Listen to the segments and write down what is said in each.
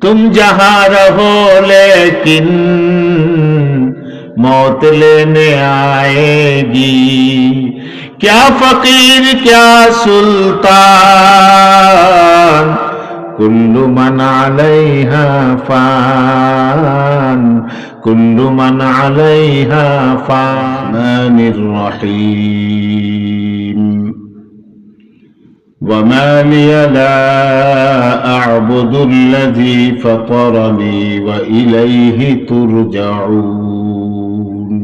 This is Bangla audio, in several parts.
तुम जहां रहो लेकिन मौत लेने आएगी। क्या फकीर क्या सुल्तान, कुल्लु मन अलैहा फान, कुल्लु मन अलैहा फानिर रहीम। वमा लिया ला अअबुदु अल्लज़ी फ़तरनी व इलैहि तुरजऊन।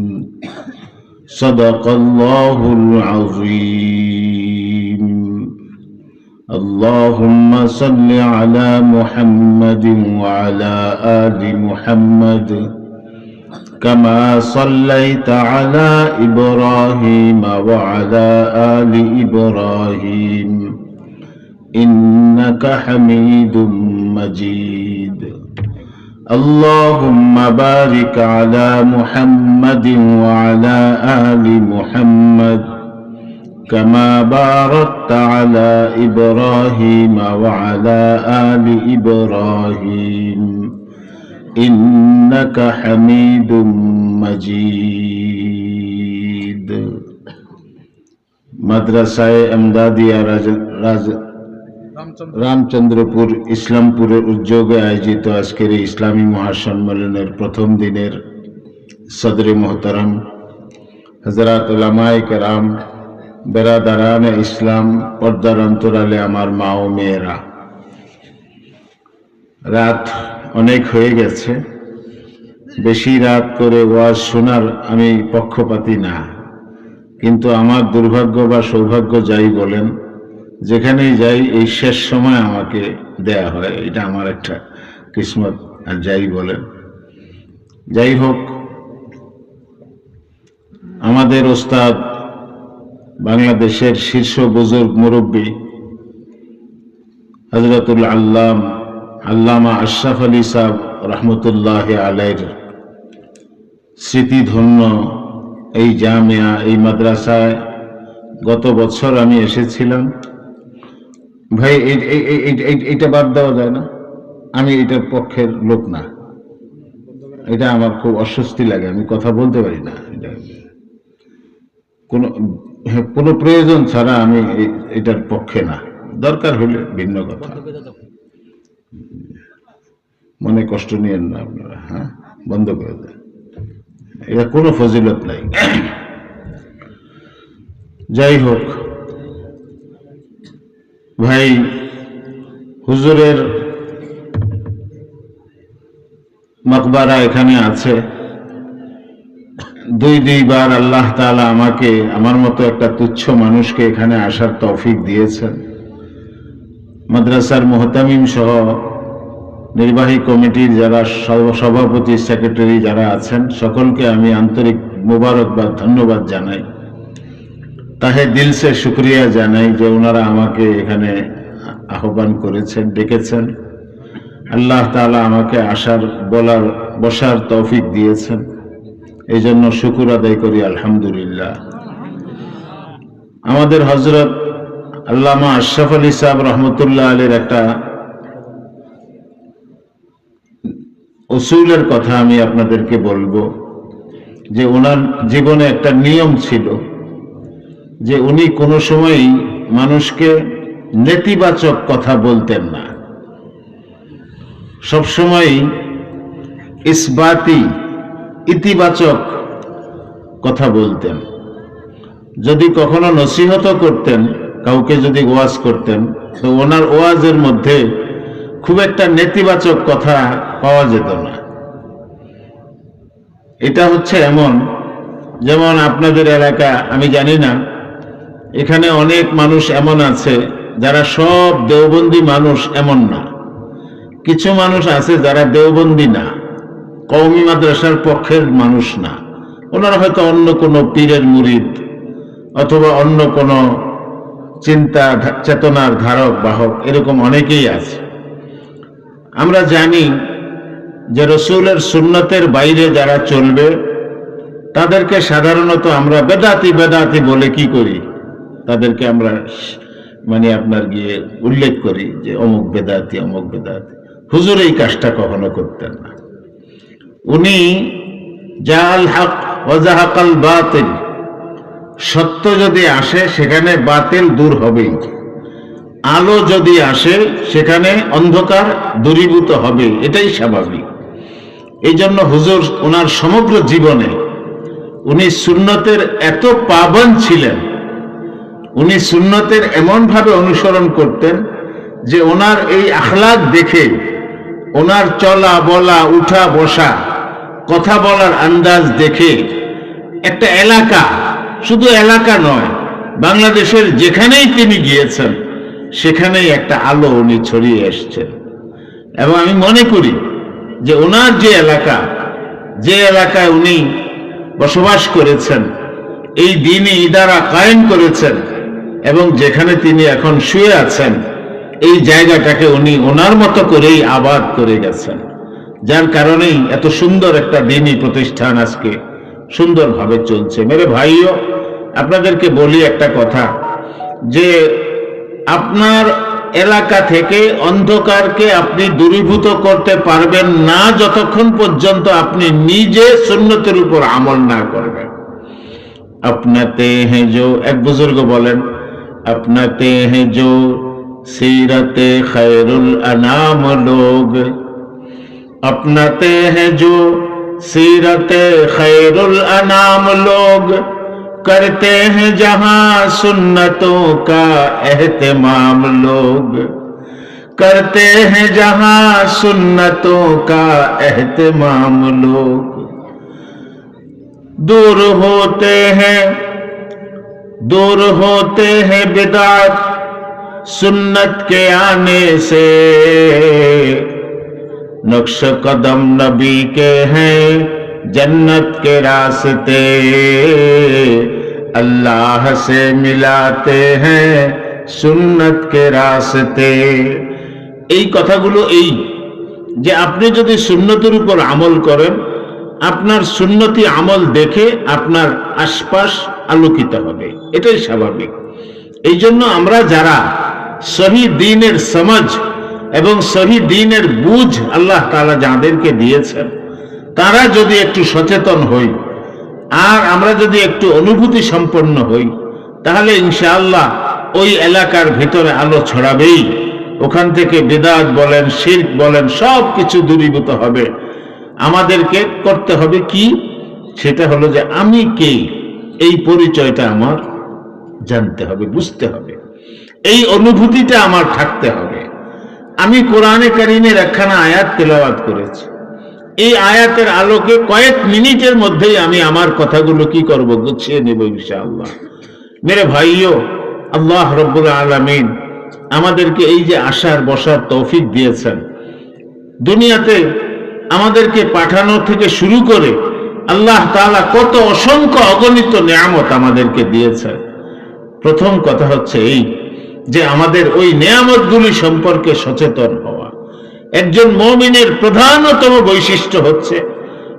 सदक़ल्लाहुल अज़ीम। अल्लाहुम्मा सल्लि अला मुहम्मदिन व अला आलि मुहम्मद कमा सल्लैता अला इब्राहीम व अला आलि इब्राहीम इन्नका हमीदुम मजीद। अल्लाहुम्मा बारिक अला मुहम्मदिन व अला आलि मुहम्मद कमा बारकता अला इब्राहीम व अला आलि इब्राहीम इन्नका हमीदुम मजीद। মাদ্রাসায়ে আমদাদিয়া রামচন্দ্রপুর ইসলামপুরের উদ্যোগে আয়োজিত আজকের এই ইসলামী মহাসম্মেলনের প্রথম দিনের সদরে মোহতারাম হযরত উলামায়ে কেরাম, বেরাদারানে ইসলাম, পর্দার অন্তরালে আমার মা ও মেয়েরা, রাত অনেক হয়ে গেছে। বেশি রাত করে ওয়াজ শোনার আমি পক্ষপাতী না, কিন্তু আমার দুর্ভাগ্য বা সৌভাগ্য যাই বলেন, যেখানেই যাই এই শেষ সময় আমাকে দেয়া হয়, এটা আমার একটা কিসমত। আর যাই বলেন, যাই হোক, আমাদের ওস্তাদ, বাংলাদেশের শীর্ষ বুজুর্গ মুরব্বী হযরতুল আল্লামা আশরাফ আলী সাহেব রহমতুল্লাহ আলাইহির স্মৃতিধন্য এই জামিয়া, এই মাদ্রাসায় গত বছর আমি এসেছিলাম। ভাই এইটা বাদ দেওয়া যায় না, আমি এটার পক্ষের লোক না, এটা আমার খুব অস্বস্তি লাগে, আমি কথা বলতে পারি না, এটা কোনো প্রয়োজন ছাড়া আমি এটার পক্ষে না, দরকার হলে ভিন্ন কথা, মনে কষ্ট নিয়েন না আপনারা, হ্যাঁ, বন্ধ করে দেন, এটা কোনো ফজিলত নাই। যাই হোক ভাই, হুজুরের মকবারা এখানে আছে। দুইবার আল্লাহ তাআলা আমাকে, আমার মতো একটা তুচ্ছ মানুষকে এখানে আসার তৌফিক দিয়েছেন। মাদ্রাসার মুহতামিম সহ নির্বাহী কমিটির যারা সভাপতি, সেক্রেটারি যারা আছেন, সকলকে আমি আন্তরিক মোবারকবাদ, ধন্যবাদ জানাই। তাহে দিল সে শুকরিয়া জানাই যে ওনারা আমাকে এখানে আহ্বান করেছেন, ডেকেছেন। আল্লাহ তাআলা আমাকে আসার, বলার, বসার তৌফিক দিয়েছেন, এই জন্য শুকর আদায় করি আলহামদুলিল্লাহ। আমাদের হযরত আল্লামা আশরাফ আলী সাহেব রহমতুল্লাহ আলাইহির একটা উসুলের কথা আমি আপনাদেরকে বলবো, যে ওনার জীবনে একটা নিয়ম ছিল যে উনি কোনো সময়ই মানুষকে নেতিবাচক কথা বলতেন না, সবসময়ই ইসবাতি, ইতিবাচক কথা বলতেন। যদি কখনো নসিহত করতেন, কাউকে যদি ওয়াজ করতেন, তো ওনার ওয়াজের মধ্যে খুব একটা নেতিবাচক কথা পাওয়া যেত না। এটা হচ্ছে এমন, যেমন আপনাদের এলাকা, আমি জানি না, এখানে অনেক মানুষ এমন আছে যারা সব দেওবন্দি মানুষ, এমন না। কিছু মানুষ আছে যারা দেওবন্দি না, কওমি মাদ্রাসার পক্ষের মানুষ না, ওনারা হয়তো অন্য কোনো পীরের মুরিদ অথবা অন্য কোনো চিন্তা চেতনার ধারক বাহক, এরকম অনেকেই আছে। আমরা জানি যে রসুলের সুন্নতের বাইরে যারা চলবে তাদেরকে সাধারণত আমরা বেদাতি বেদাতি বলে কি করি, তাদেরকে আমরা মানে আপনার গিয়ে উল্লেখ করি যে অমুক বেদাতি অমুক বেদাতি। হুজুর এই কাজটা কখনো করতেন না। উনি জাআল হক ওয়া যাহাকাল বাতিল, সত্য যদি আসে সেখানে বাতিল দূর হবেই, আলো যদি আসে সেখানে অন্ধকার দূরীভূত হবে, এটাই স্বাভাবিক। এই জন্য হুজুর ওনার সমগ্র জীবনে উনি সুন্নতের এত পাবন ছিলেন, উনি সুন্নতের এমন ভাবে অনুসরণ করতেন যে ওনার এই আখলাক দেখে, ওনার চলা বলা উঠা বসা কথা বলার আন্দাজ দেখে একটা এলাকা, শুধু এলাকা নয়, বাংলাদেশের যেখানেই তিনি গিয়েছেন সেখানেই একটা আলো উনি ছড়িয়ে এসছেন। এবং আমি মনে করি যে ওনার যে এলাকা, যে এলাকায় উনি বসবাস করেছেন, এই দ্বীনি ইদারা কায়েম করেছেন এবং যেখানে তিনি এখন শুয়ে আছেন, এই জায়গাটাকে উনি ওনার মতো করেই আবাদ করে গেছেন, যার কারণেই এত সুন্দর একটা দ্বীনি প্রতিষ্ঠান আজকে সুন্দরভাবে চলছে। মেরে ভাইও, আপনাদেরকে বলি একটা কথা, যে আপনার এলাকা থেকে অন্ধকারকে আপনি দূরীভূত করতে পারবেন না যতক্ষণ পর্যন্ত আপনি নিজে সুন্নতের উপর আমল না করবেন। আপনাতে হ্যাঁ জো, এক বুজুর্গ বলেন, আপনাতে হ্যাঁ জো सीरते खैरुल अनाम लोग, अपनाते हैं जो सीरते खैरुल अनाम लोग, करते हैं जहां सुन्नतों का एहतमाम लोग, करते हैं जहां सुन्नतों का एहतमाम लोग, दूर होते हैं बिदात सुन्नत के आने से, नक्श कदम नबी के हैं जन्नत के रास्ते, अल्लाह से मिलाते हैं सुन्नत के रास्ते। এই কথাগুলো এই যে আপনি যদি সুন্নতের উপর আমল করেন, আপনার সুন্নতি আমল দেখে আপনার আশপাশ আলোকিত হবে, এটাই স্বাভাবিক। এই জন্য আমরা যারা সহি দ্বীনের সমাজ এবং সহি দ্বীনের বুঝ আল্লাহ তাআলা যাদেরকে দিয়েছেন, তারা যদি একটু সচেতন হই আর আমরা যদি একটু অনুভূতি সম্পন্ন হই, তাহলে ইনশাআল্লাহ ওই এলাকার ভিতরে আলো ছড়াবেই। ওখান থেকে বিদআত বলেন, শিরক বলেন, সব কিছু দূরীভূত হবে। আমাদেরকে করতে হবে কি? সেটা হলো যে আমি কে, এই পরিচয়টা আমার জানতে হবে, বুঝতে হবে, এই অনুভূতিটা আমার থাকতে হবে। আমি কোরআনে কারীমের একখানা আয়াত তেলাওয়াত করেছি, এই আয়াতের আলোকে কয়েক মিনিটের মধ্যেই আমি আমার কথাগুলো কি করব, গুছিয়ে নেব ইনশাআল্লাহ। মেরে ভাইও, আল্লাহ রাব্বুল আলামিন আমাদেরকে এই যে আসার বসার তৌফিক দিয়েছেন, দুনিয়াতে আমাদেরকে পাঠানো থেকে শুরু করে আল্লাহ তাআলা কত অসংখ্য অগণিত নিয়ামত আমাদেরকে দিয়েছেন। প্রথম কথা হচ্ছে এই যে আমাদের ওই নিয়ামতগুলি সম্পর্কে সচেতন হওয়া। একজন মুমিনের প্রধানতম বৈশিষ্ট্য হচ্ছে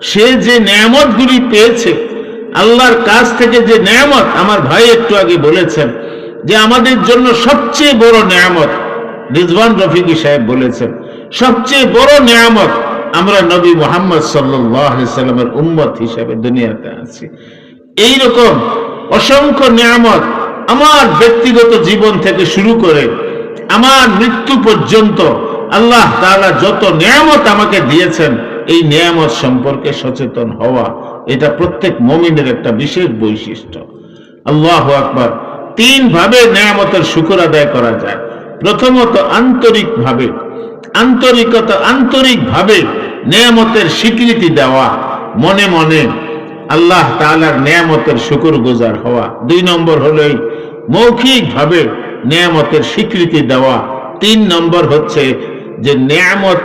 সে যে নিয়ামতগুলি পেয়েছে আল্লাহর কাছ থেকে, যে নিয়ামত আমার ভাই একটু আগে বলেছেন যে আমাদের জন্য সবচেয়ে বড় নিয়ামত, রিজওয়ান রফিকি সাহেব বলেছেন সবচেয়ে বড় নিয়ামত আমরা নবী মুহাম্মদ সাল্লাল্লাহু আলাইহি সাল্লামের উম্মত হিসেবে দুনিয়াতে আছি। এইরকম অসংখ্য নিয়ামত আমার ব্যক্তিগত জীবন থেকে শুরু করে আমার মৃত্যু পর্যন্ত আল্লাহ তাআলা যত নিয়ামত আমাকে দিয়েছেন, এই নিয়ামত সম্পর্কে সচেতন হওয়া, এটা প্রত্যেক মুমিনের একটা বিশেষ বৈশিষ্ট্য। আল্লাহু আকবার। তিন ভাবে নিয়ামতের শুকর আদায় করা যায়। প্রথমত আন্তরিকভাবে নিয়ামতের স্বীকৃতি দেওয়া, মনে মনে আল্লাহ তাআলার নিয়ামতের শুকরগুজার হওয়া। দুই নম্বর হলো মৌখিকভাবে নিয়ামতের স্বীকৃতি দেওয়া। তিন নম্বর হচ্ছে যে নিয়ামত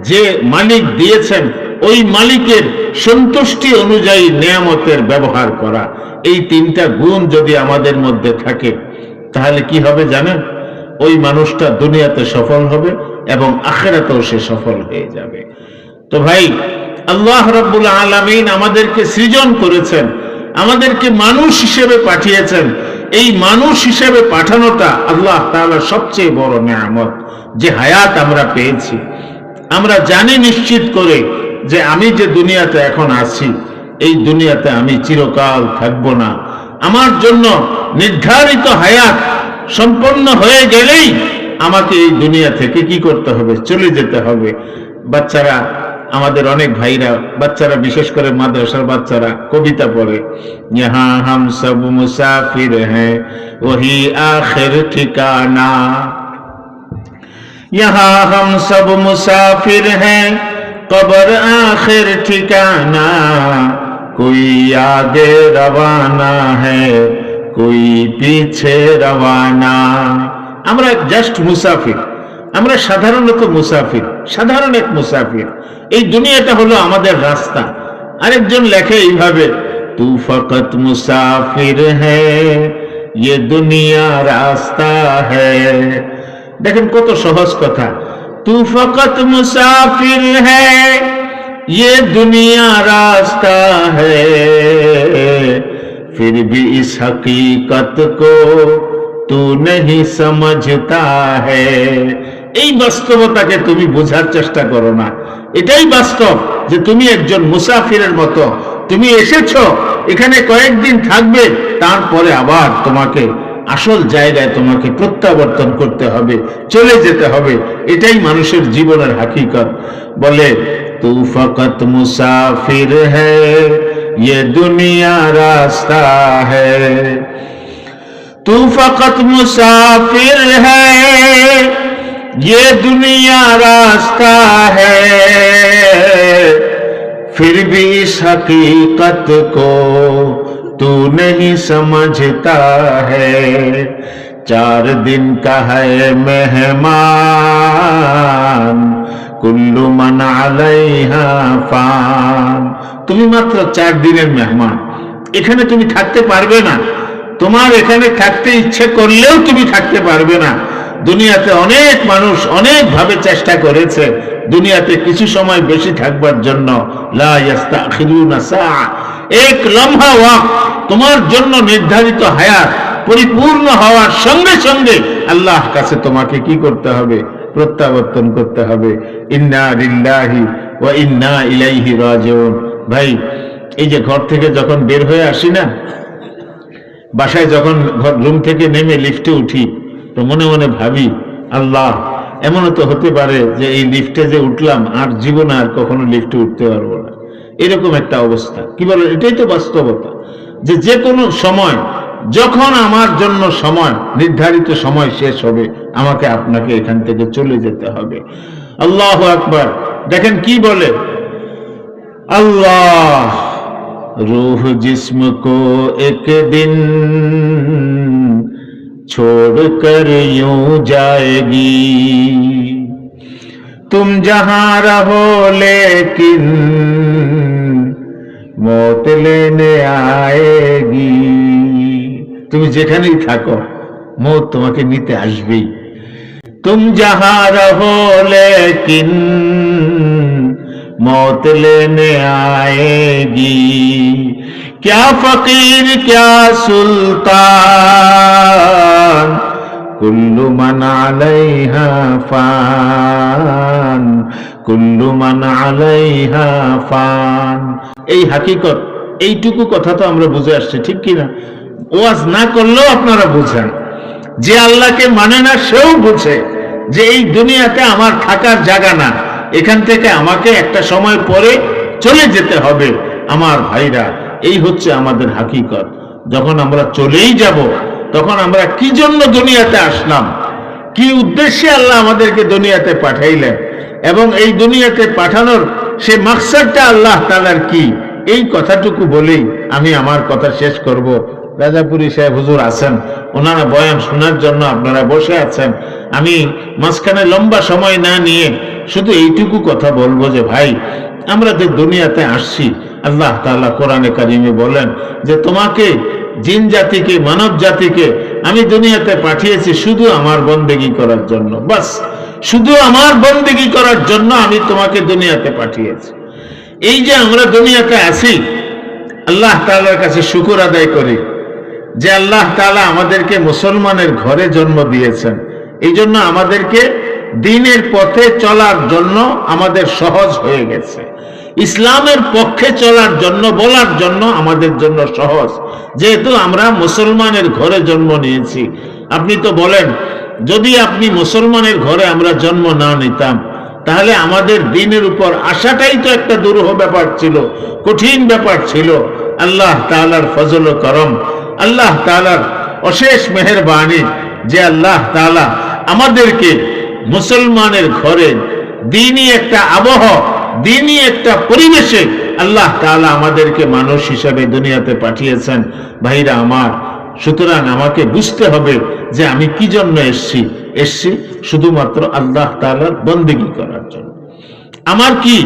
যে মালিক দিয়েছেন ওই মালিকের সন্তুষ্টি অনুযায়ী নিয়ামতের ব্যবহার করা। এই তিনটা গুণ যদি আমাদের মধ্যে থাকে তাহলে কি হবে জানেন? ওই মানুষটা দুনিয়াতে সফল হবে এবং আখিরাতেও সে সফল হয়ে যাবে। তো ভাই, আল্লাহ রাব্বুল আলামিন আমাদেরকে সৃজন করেছেন, আমাদেরকে মানুষ হিসেবে পাঠিয়েছেন। এই মানুষ হিসেবে পাঠানোটা আল্লাহ তাআলার সবচেয়ে বড় নিয়ামত। যে হায়াত আমরা পেয়েছি, আমরা জানি নিশ্চিত করে যে আমি যে দুনিয়াতে এখন আছি, এই দুনিয়াতে আমি চিরকাল থাকব না। আমার জন্য নির্ধারিত হায়াত সম্পন্ন হয়ে গেলেই আমাকে এই দুনিয়া থেকে কি করতে হবে? চলে যেতে হবে। বাচ্চারা, আমাদের অনেক ভাইরা, বাচ্চারা বিশেষ করে মাদ্রাসার বাচ্চারা কবিতা পড়ে, ইহা হাম সব মুসাফির হ্যাঁ ওহি আখির ঠিকানা, ইহা হাম সব মুসাফির হ্যাঁ কবর আখির ঠিকানা, কোই আগে রওয়ানা হ্যাঁ কোই পিছে রওয়ানা। আমরা জাস্ট মুসাফির, আমরা সাধারণত মুসাফির, সাধারণ এক মুসাফির। এই দুনিয়াটা হলো আমাদের রাস্তা। আরেকজন লেখে এইভাবে, তু ফকত মুসাফির হ্যায় ये दुनिया रास्ता है। দেখেন কত সহজ কথা, তু ফকত মুসাফির হ্যায় ये दुनिया रास्ता है, फिर भी इस हकीकत को तू नहीं समझता है। এই বাস্তবতাকে তুমি বোঝার চেষ্টা করো না। এটাই বাস্তব যে তুমি একজন মুসাফিরের মতো, তুমি এসেছো এখানে কয়েকদিন থাকবে, তারপরে আবার তোমাকে আসল জায়গায় তোমাকে প্রত্যাবর্তন করতে হবে, চলে যেতে হবে। এটাই মানুষের জীবনের হাকিকত। বলে তু ফকত মুসাফির হ্যায় ये दुनिया रास्ता है, तू फकत मुसाफिर है ये दुनिया रास्ता है, फिर भी इस हकीकत को तू नहीं समझता है। 4 दिन का है मेहमान कुल्लु मन आलैहा फान। তুমি মাত্র 4 দিনের মেহমান, এখানে তুমি থাকতে পারবে না। তোমার এখানে থাকতে ইচ্ছে করলেও তুমি থাকতে পারবে না। দুনিয়াতে অনেক মানুষ অনেক ভাবে চেষ্টা করেছে দুনিয়াতে কিছু সময় বেশি থাকবার জন্য। লা ইস্তাখিরুনা সাআ, এক লম্হা ওয়াক্ত তোমার জন্য নির্ধারিত হায়াত পরিপূর্ণ হওয়ার সঙ্গে সঙ্গে আল্লাহ কাছে তোমাকে কি করতে হবে? প্রত্যাবর্তন করতে হবে। ইন্না লিল্লাহি ওয়া ইন্না ইলাইহি রাজিউন। ভাই, এই যে ঘর থেকে যখন বের হয়ে আসি না, বাসায় যখন রুম থেকে নেমে লিফটে উঠি, তো মনে মনে ভাবি, আল্লাহ, এমনও তো হতে পারে যে এই লিফটে যে উঠলাম আর জীবনে আর কখনো লিফটে উঠতে পারবো না, এরকম একটা অবস্থা। কি বলে, এটাই তো বাস্তবতা যে যে কোনো সময় যখন আমার জন্য সময় নির্ধারিত সময় শেষ হবে, আমাকে আপনাকে এখান থেকে চলে যেতে হবে। আল্লাহু আকবার। দেখেন কি বলে, अल्लाह रूह जिस्म को एक दिन छोड़कर यूं जाएगी, तुम जहां रहो लेकिन मौत लेने आएगी। তুমি যেখানেই থাকো মौत তোমাকে নিতে আসবেই। तुम जहां रहो लेकिन मौत लेने आएगी, क्या फकीर क्या सुल्तान कुल्लु मन अलैहा फान, कुल्लु मन अलैहा फान। এই হাকিকত, এইটুকু কথা তো আমরা বুঝে আসছি, ঠিক কিনা? ওয়াজ না করলেও আপনারা বুঝেন। যে আল্লাহকে মানে না সেও বুঝে যে এই দুনিয়াতে আমার থাকার জায়গা না, এখান থেকে আমাকে একটা সময় পরে চলে যেতে হবে। আমার ভাইরা, এই হচ্ছে আমাদের হাকিকত। যখন আমরা চলেই যাব, তখন আমরা কি জন্য দুনিয়াতে আসলাম, কি উদ্দেশ্যে আল্লাহ আমাদেরকে দুনিয়াতে পাঠাইলেন, এবং এই দুনিয়াতে পাঠানোর সে মাকসাদটা আল্লাহ তাআলার কি, এই কথাটুকু বলেই আমি আমার কথা শেষ করব। রাজাপুরী সাহেব হুজুর আছেন, ওনারা বয়ান শোনার জন্য আপনারা বসে আছেন। আমি মাঝখানে লম্বা সময় না নিয়ে শুধু এইটুকু কথা বলবো যে ভাই, আমরা যে দুনিয়াতে আসছি, আল্লাহ তাআলা কোরআনে কারিমে বলেন যে তোমাকে, জিন জাতিকে, মানব জাতিকে আমি দুনিয়াতে পাঠিয়েছি শুধু আমার বন্দেগী করার জন্য। বাস, শুধু আমার বন্দেগী করার জন্য আমি তোমাকে দুনিয়াতে পাঠিয়েছি। এই যে আমরা দুনিয়াতে আছি, আল্লাহ তাআলার কাছে শুকর আদায় করি যে আল্লাহ তাআলা আমাদেরকে মুসলমানের ঘরে জন্ম দিয়েছেন। এই জন্য আমাদেরকে দ্বীনের পথে চলার জন্য আমাদের সহজ হয়ে গেছে, ইসলামের পক্ষে চলার জন্য, বলার জন্য আমাদের জন্য সহজ, যেহেতু আমরা মুসলমানের ঘরে জন্ম নিয়েছি। আপনি তো বলেন, যদি আপনি মুসলমানের ঘরে আমরা জন্ম না নিতাম, তাহলে আমাদের দ্বীনের উপর আসাটাই তো একটা দুরূহ ব্যাপার ছিল, কঠিন ব্যাপার ছিল। আল্লাহ তাআলার ফজল ও করম, আল্লাহ তাআলার অশেষ মেহেরবানি যে আল্লাহ তাআলা আমাদেরকে মুসলমানের ঘরে দ্বীনি একটা আবহ, দ্বীনি একটা পরিবেশে আল্লাহ তাআলা আমাদেরকে মানুষ হিসেবে দুনিয়াতে পাঠিয়েছেন। ভাইরা আমার, সুতরাং আমাকে বুঝতে হবে যে আমি কি জন্য এসছি শুধুমাত্র আল্লাহ তাআলার বন্দেগী করার জন্য। আমার কি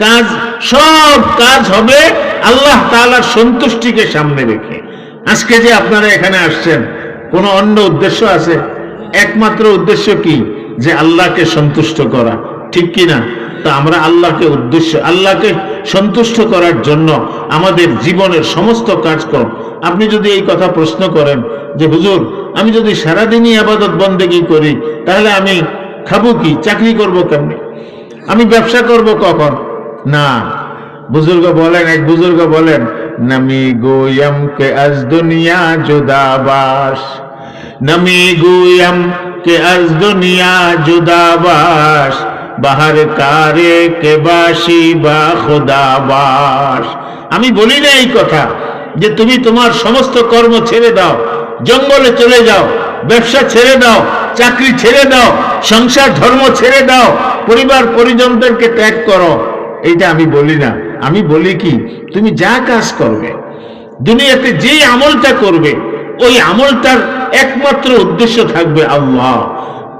কাজ? সব কাজ হবে আল্লাহ তাআলার সন্তুষ্টিকে সামনে রেখে। আজকে যে আপনারা এখানে আসছেন, কোনো অন্য উদ্দেশ্য আছে? একমাত্র উদ্দেশ্য কি? যে আল্লাহকে সন্তুষ্ট করা, ঠিক কি না? তো আমরা আল্লাহকে সন্তুষ্ট করার জন্য আমাদের জীবনের সমস্ত কাজকর্ম। আপনি যদি এই কথা প্রশ্ন করেন যে হুজুর, আমি যদি সারাদিনই ইবাদত বন্দেগী করি, তাহলে আমি খাবো কি? চাকরি করব কেমনে? আমি ব্যবসা করব কখন? না, এক বুজুর্গ বলেন, নমি গোয়ম কে আজ দুনিয়া জুদাবাস, নমি গোয়ম কে আজ দুনিয়া জুদাবাস, বাহার কারে কে বাসি বা খুদাবাস। আমি বলি না এই কথা যে তুমি তোমার সমস্ত কর্ম ছেড়ে দাও, জঙ্গলে চলে যাও, ব্যবসা ছেড়ে দাও, চাকরি ছেড়ে দাও, সংসার ধর্ম ছেড়ে দাও, পরিবার পরিজনদেরকে ত্যাগ করো, এইটা আমি বলি না। আমি বলি কি, তুমি যা কাজ করবে, দুনিয়াতে যে আমলটা করবে, ওই আমলটার একমাত্র উদ্দেশ্য থাকবে আল্লাহ,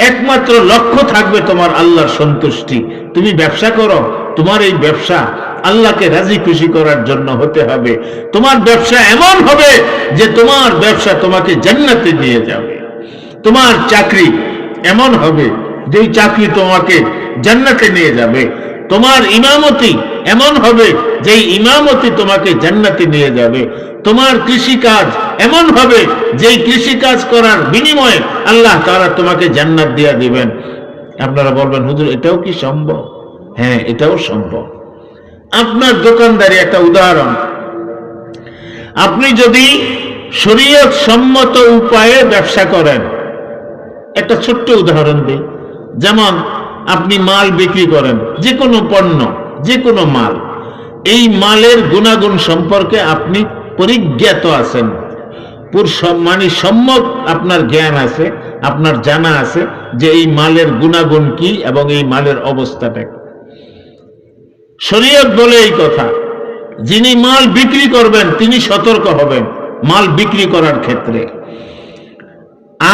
একমাত্র লক্ষ্য থাকবে তোমার আল্লাহর সন্তুষ্টি। তুমি ব্যবসা করো, তোমার এই ব্যবসা আল্লাহকে রাজি খুশি করার জন্য হতে হবে। তোমার ব্যবসা এমন হবে যে তোমার ব্যবসা তোমাকে জান্নাতে নিয়ে যাবে। তোমার চাকরি এমন হবে যে চাকরি তোমাকে জান্নাতে নিয়ে যাবে। তোমার ইমামতি এমন হবে যে ইমামতি তোমাকে জান্নাতে নিয়ে যাবে। তোমার কৃষিকাজ এমন হবে যে কৃষিকাজ করার বিনিময়ে আল্লাহ তাআলা তোমাকে জান্নাত দিয়ে দিবেন। আপনারা বলবেন, হুজুর এটাও কি সম্ভব? হ্যাঁ, এটাও সম্ভব। আপনার দোকানদারি একটা উদাহরণ। আপনি যদি শরীয়ত সম্মত উপায়ে ব্যবসা করেন, একটা ছোট্ট উদাহরণ দিই। যেমন আপনি মাল বিক্রি করেন, যে কোনো পণ্য, যে কোনো মাল, এই মালের গুণাগুণ সম্পর্কে আপনি পরিজ্ঞাত আছেন, মানে সম্যক আপনার জ্ঞান আছে, আপনার জানা আছে যে এই মালের গুণাগুণ কি এবং এই মালের অবস্থাটা কি। শরীয়ত বলে এই কথা, যিনি মাল বিক্রি করবেন তিনি সতর্ক হবেন মাল বিক্রি করার ক্ষেত্রে।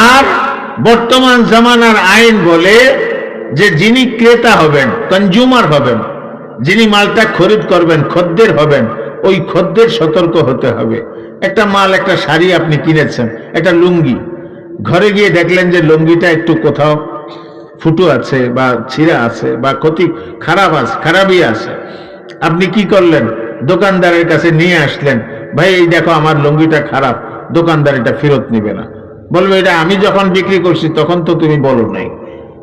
আর বর্তমান জামানার আইন বলে যে যিনি ক্রেতা হবেন, কনজিউমার হবেন, যিনি মালটা খরিদ করবেন, খদ্দের হবেন, ওই খদ্দের সতর্ক হতে হবে। একটা মাল, একটা শাড়ি আপনি কিনেছেন, একটা লুঙ্গি, ঘরে গিয়ে দেখলেন যে লুঙ্গিটা একটু কোথাও ফুটো আছে বা ছিঁড়া আছে বা ক্ষতি খারাপই আছে। আপনি কি করলেন? দোকানদারের কাছে নিয়ে আসলেন, ভাই এই দেখো আমার লুঙ্গিটা খারাপ। দোকানদার এটা ফেরত নিবে না, বলবে এটা আমি যখন বিক্রি করছি তখন তো তুমি বলো নাই,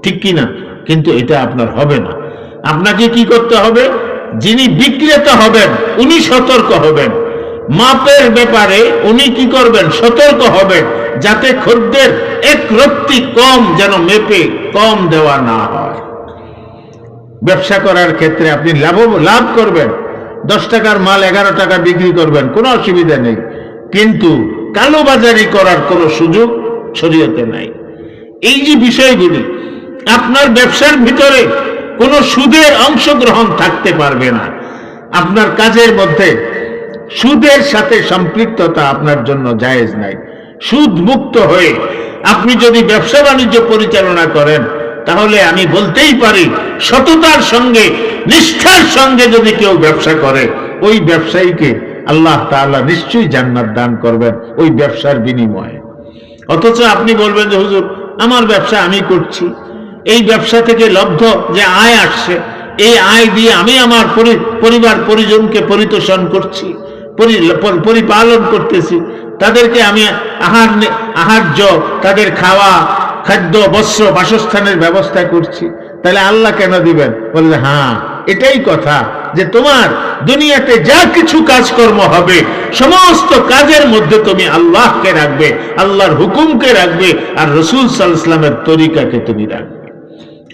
ঠিক কি না? কিন্তু এটা আপনার হবে না। আপনাকে কি করতে হবে? যিনি বিক্রেতা হবেন উনি সতর্ক হবেন, মাপের ব্যাপারে উনি কি করবেন? সতর্ক হবেন, যাতে খদ্দের এক রত্তি কম যেন মেপে কম দেওয়া না হয়। ব্যবসা করার ক্ষেত্রে আপনি লাভ করবেন, 10 টাকার মাল 11 টাকা বিক্রি করবেন, কোনো অসুবিধা নেই, কিন্তু কালোবাজারি করার কোনো সুযোগ শরীয়তে নাই। এই যে বিষয়গুলি, আপনার ব্যবসার ভিতরে কোনো সুদের অংশগ্রহণ থাকতে পারবে না। আপনার কাজের মধ্যে সুদের সাথে সম্পৃক্ততা আপনার জন্য জায়েজ নাই। সুদ মুক্ত হয়ে আপনি যদি ব্যবসা বাণিজ্য পরিচালনা করেন, তাহলে আমি বলতেই পারি সততার সঙ্গে, নিষ্ঠার সঙ্গে যদি কেউ ব্যবসা করে, ওই ব্যবসায়ীকে আল্লাহ তাআলা নিশ্চয়ই জান্নাত দান করবেন ওই ব্যবসার বিনিময়ে। অথচ আপনি বলবেন যে হুজুর আমার ব্যবসা আমি করছি, এই ব্যবসা থেকে লব্ধ যে আয় আসছে, এই আয় দিয়ে আমি আমার পরিবার পরিজনকে পরিতোষণ করছি, পরিপালন করতেছি, তাদেরকে আমি আহার্য, তাদের খাওয়া খাদ্য বস্ত্র বাসস্থানের ব্যবস্থা করছি, তাহলে আল্লাহ কেন দিবেন? বললে হ্যাঁ, এটাই কথা, যে তোমার দুনিয়াতে যা কিছু কাজকর্ম হবে সমস্ত কাজের মধ্যে তুমি আল্লাহকে রাখবে, আল্লাহর হুকুমকে রাখবে, আর রাসূল সাল্লাল্লাহু আলাইহি ওয়াসাল্লামের তরিকাকে তুমি রাখবে।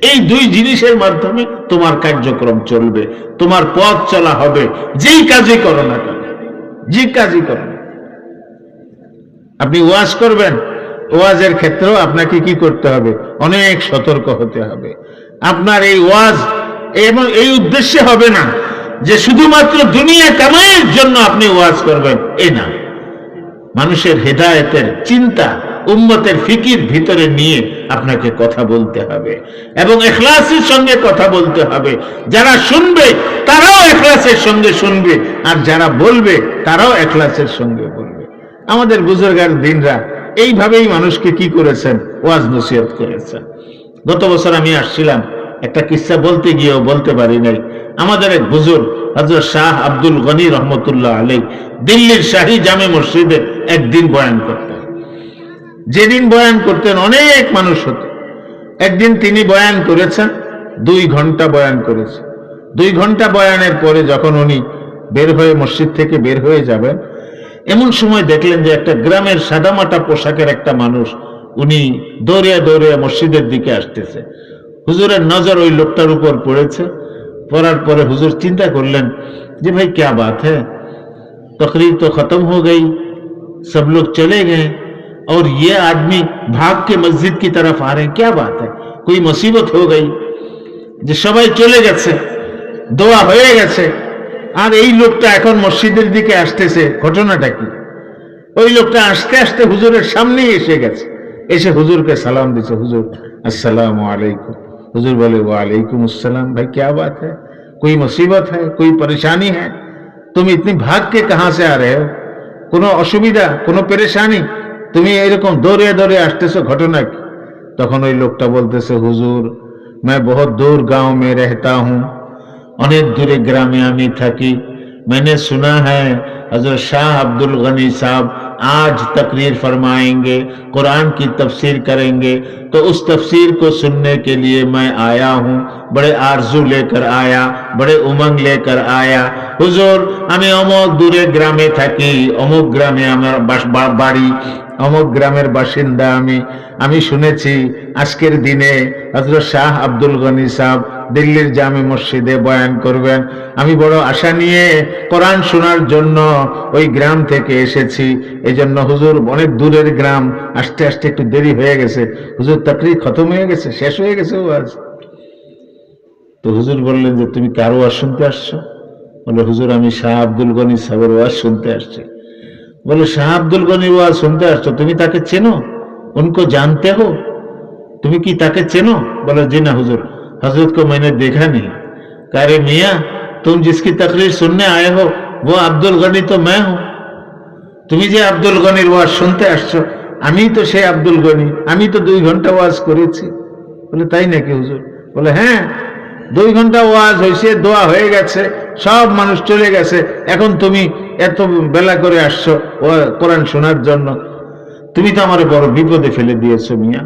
এই দুই জিনিসের মাধ্যমে তোমার কার্যক্রম চলবে, তোমার পথ চলা হবে, যেই কাজই করো না কেন, যে কাজই করো না। আপনি ওয়াজ করবেন, ওয়াজের ক্ষেত্রেও আপনাকে কি করতে হবে? অনেক সতর্ক হতে হবে। আপনার এই ওয়াজ এবং এই উদ্দেশ্যে হবে না যে শুধুমাত্র দুনিয়া কামাইয়ের জন্য আপনি ওয়াজ করবেন, এই না। মানুষের হেদায়েতের চিন্তা, উম্মতের ফিকির ভিতরে নিয়ে আপনাকে কথা বলতে হবে এবং ইখলাসের সঙ্গে কথা বলতে হবে। যারা শুনবে তারাও ইখলাসের সঙ্গে শুনবে, আর যারা বলবে তারাও ইখলাসের সঙ্গে বলবে। আমাদের বুজুর্গার দিনরা এইভাবেই মানুষকে কি করেছেন? ওয়াজ নসিহত করেছেন। গত বছর আমি আসছিলাম, একটা কিস্সা বলতে গিয়েও বলতে পারি নাই। আমাদের এক বুজুর্গ হযরত শাহ আব্দুল গনি রহমতুল্লাহ আলাইহি দিল্লির শাহী জামে মসজিদে একদিন বয়ান করতেন। যেদিন বয়ান করতেন অনেক মানুষ হতো। একদিন তিনি বয়ান করেছেন, 2 ঘন্টা বয়ান করেছেন। 2 ঘন্টা বয়ানের পরে যখন উনি বের হয়ে মসজিদ থেকে বের হয়ে যাবেন, এমন সময় দেখলেন যে একটা গ্রামের সাদামাটা পোশাকের একটা মানুষ, উনি দৌড়িয়ে দৌড়িয়ে মসজিদের দিকে আসতেছে। হুজুরের নজর ওই লোকটার উপর পড়েছে। পড়ার পরে হুজুর চিন্তা করলেন যে ভাই क्या बात है, तकरीर तो खत्म हो गई, सब लोग चले गए और ये आदमी भाग के मस्जिद की तरफ आ रहे हैं, क्या बात है, कोई मुसीबत हो गई? যে সবাই চলে গেছে, দোয়া হয়ে গেছে, আর এই লোকটা এখন মসজিদের দিকে আসতেছে, ঘটনাটা কি? ওই লোকটা আস্তে আস্তে হুজুরের সামনেই এসে গেছে, এসে হুজুরকে সালাম দিচ্ছে, হুজুর अस्सलामु अलैकुम। हुजूर बोले वालेकुम अस्सलाम, भाई क्या बात है, कोई मुसीबत है, कोई परेशानी है, तुम इतनी भाग के कहां से आ रहे हो, कोनो असुविधा, कोनो परेशानी, তুমি এরকম দৌড়ে দৌড়ে আসতেছো, ঘটনা কি? তখন ওই লোকটা বলতেছে, হুজুর मैं बहुत दूर गांव में रहता हूं, অনেক দূরে গ্রামে আমি থাকি। मैंने सुना है हजरत शाह अब्दुल गनी साहब आज तकरीर फरमाएंगे, कुरान की तफसीर करेंगे, तो उस तफसीर को सुनने के लिए मैं आया हूँ। बड़े आरजू लेकर आया, बड़े उमंग लेकर आया। हुजूर আমি অমুক দূরে গ্রামে থাকি, অমুক গ্রামে আমার বাড়ি, অমুক গ্রামের বাসিন্দা আমি শুনেছি আজকের দিনে হযরত শাহ আব্দুল গনি সাহেব দিল্লির জামে মসজিদে বয়ান করবেন। আমি বড় আশা নিয়ে কোরআন শোনার জন্য ওই গ্রাম থেকে এসেছি। এজন্য হুজুর অনেক দূরের গ্রাম, আসতে আসতে একটু দেরি হয়ে গেছে। হুজুর তাকরীর খতম হয়ে গেছে, শেষ হয়ে গেছে ওয়াজ। তো হুজুর বললেন যে তুমি কার ওয়াজ শুনতে আসছো? বলে হুজুর আমি শাহ আব্দুল গনি সাহেবের ওয়াজ শুনতে আসছি। बोले शाह अब्दुल गनी ওয়াজ শুনতে আসছো, তুমি তাকে চেনো? उनको जानते हो? তুমি কি তাকে চেনো? बोले जी ना हुजूर, हजरत को मैंने देखा नहीं। कह रहे मियां, तुम जिसकी तकरीर सुनने आए हो वो अब्दुल गनी तो मैं हूं। তুমি যে আব্দুল গনির ওয়াজ শুনতে আসছো, আমি তো সেই আব্দুল গনি, আমি তো 2 ঘন্টা ওয়াজ করেছি। বলে তাই নাকি হুজুর? বলে হ্যাঁ, 2 ঘন্টা ওয়াজ হয়েছে, দোয়া হয়ে গেছে, সব মানুষ চলে গেছে, এখন তুমি এত বেলা করে আসছো কোরআন শোনার জন্য, তুমি তো আমার বড় বিপদে ফেলে দিয়েছো মিয়া।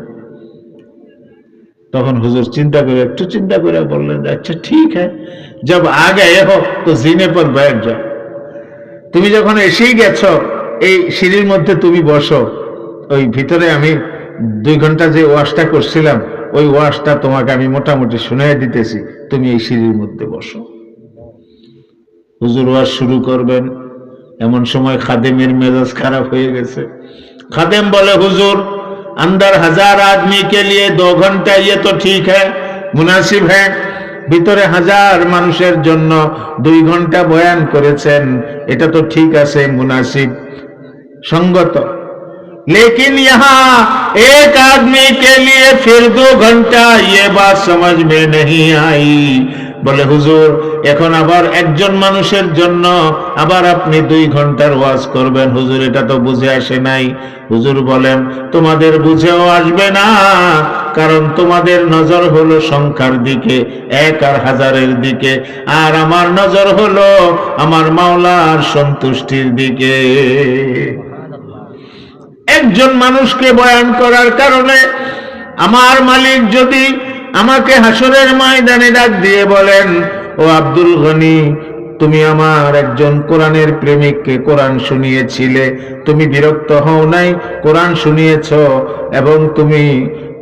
তখন হুজুর একটু চিন্তা করে বললেন, আচ্ছা ঠিক है, जब आ गए हो तो जीने पर बैठ जाओ। তুমি যখন এসেই গেছো, এই সিঁড়ির মধ্যে তুমি বসো। ওই ভিতরে আমি 2 ঘন্টা যে ওয়াজটা করছিলাম, ওই ওয়াজটা তোমাকে আমি মোটামুটি শুনিয়ে দিতেছি, তুমি এই সিঁড়ির মধ্যে বসো। হুজুর ওয়াজ শুরু করবেন, এমন সময় খাদেমের মেজাজ খারাপ হয়ে গেছে। খাদেম বলে, হুজুর अंदर 1000 आदमी के लिए 2 घंटा ये तो ठीक है, मुनासिब है। ভিতরে 1000 মানুষের জন্য 2 ঘন্টা বয়ান করেছেন, এটা তো ঠিক আছে, মুনাসিব, সঙ্গত। लेकिन यहाँ एक आदमी के लिए फिर 2 घंटा, ये बात समझ में नहीं आई। বলে হুজুর এখন আবার একজন মানুষের জন্য আবার আপনি 2 ঘন্টার ওয়াজ করবেন, হুজুর এটা তো বুঝে আসে নাই। হুজুর বলেন, তোমাদের বুঝেও আসবে না, কারণ তোমাদের নজর হলো সংখ্যার দিকে, 1 আর 1000-এর দিকে, আর আমার নজর হলো আমার মাওলার সন্তুষ্টির দিকে। একজন মানুষকে বয়ান করার কারণে আমার মালিক যদি আমাকে হাসরের ময়দানে ডাক দিয়ে বলেন, ও আব্দুল গনি, তুমি আমার একজন কোরআনের প্রেমিককে কোরআন শুনিয়েছিলে, তুমি বিরক্ত হও নাই, কোরআন শুনিয়েছ এবং তুমি